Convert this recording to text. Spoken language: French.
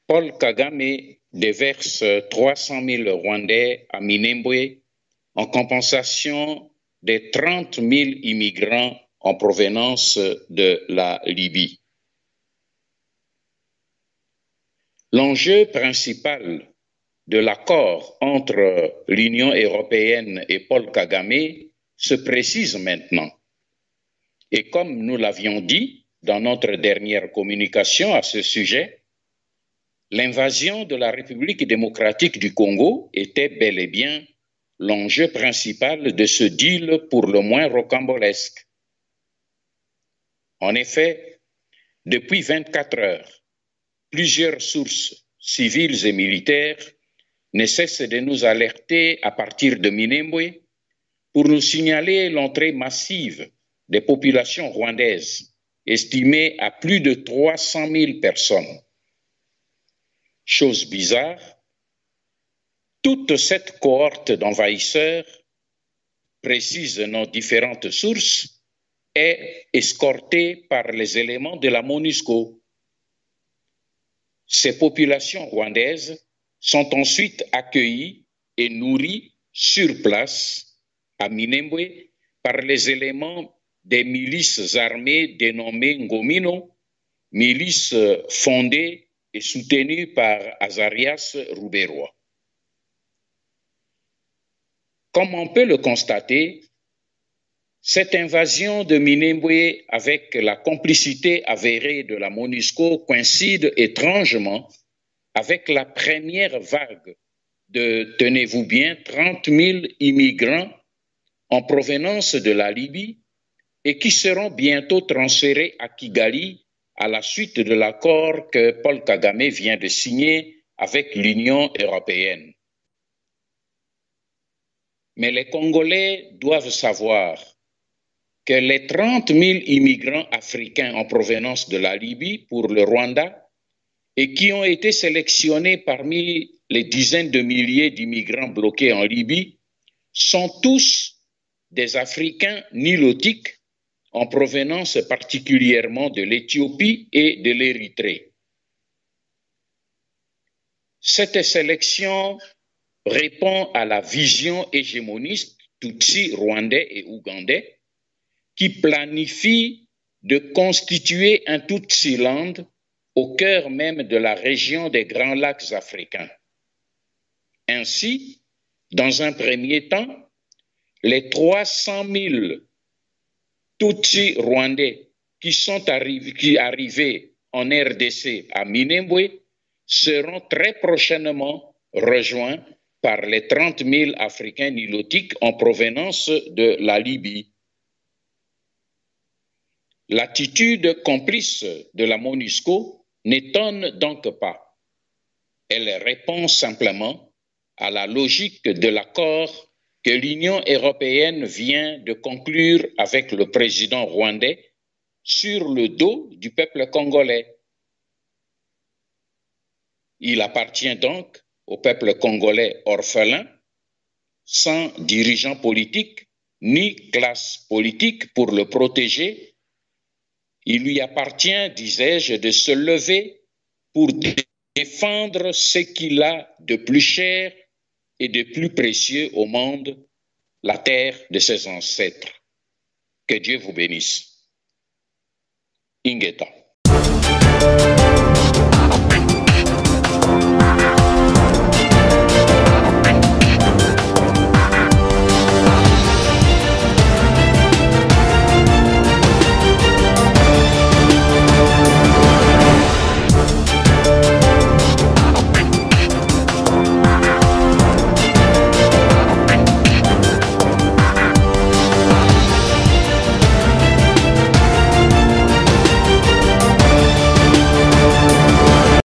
Paul Kagame déverse 300 000 Rwandais à Minembwe en compensation des 30 000 immigrants en provenance de la Libye. L'enjeu principal de l'accord entre l'Union européenne et Paul Kagame se précise maintenant. Et comme nous l'avions dit dans notre dernière communication à ce sujet, l'invasion de la République démocratique du Congo était bel et bien l'enjeu principal de ce deal pour le moins rocambolesque. En effet, depuis 24 heures, plusieurs sources civiles et militaires ne cessent de nous alerter à partir de Minembwe pour nous signaler l'entrée massive des populations rwandaises, estimées à plus de 300 000 personnes. Chose bizarre, toute cette cohorte d'envahisseurs, précisent nos différentes sources, est escortée par les éléments de la MONUSCO. Ces populations rwandaises sont ensuite accueillies et nourries sur place à Minembwe par les éléments des milices armées dénommées Ngomino, milices fondées et soutenues par Azarias Ruberwa. Comme on peut le constater, cette invasion de Minembwe avec la complicité avérée de la MONUSCO coïncide étrangement avec la première vague de, tenez-vous bien, 30 000 immigrants en provenance de la Libye et qui seront bientôt transférés à Kigali à la suite de l'accord que Paul Kagame vient de signer avec l'Union européenne. Mais les Congolais doivent savoir que les 30 000 immigrants africains en provenance de la Libye pour le Rwanda et qui ont été sélectionnés parmi les dizaines de milliers d'immigrants bloqués en Libye sont tous des Africains nilotiques en provenance particulièrement de l'Éthiopie et de l'Érythrée. Cette sélection répond à la vision hégémoniste Tutsi, rwandais et ougandais qui planifie de constituer un Tutsiland au cœur même de la région des Grands Lacs africains. Ainsi, dans un premier temps, les 300 000 Tutsis rwandais qui sont arrivés en RDC à Minembwe seront très prochainement rejoints par les 30 000 Africains nilotiques en provenance de la Libye. L'attitude complice de la MONUSCO n'étonne donc pas. Elle répond simplement à la logique de l'accord que l'Union européenne vient de conclure avec le président rwandais sur le dos du peuple congolais. Il appartient donc au peuple congolais orphelin, sans dirigeant politique ni classe politique pour le protéger. Il lui appartient, disais-je, de se lever pour défendre ce qu'il a de plus cher et de plus précieux au monde, la terre de ses ancêtres. Que Dieu vous bénisse. Ingeta.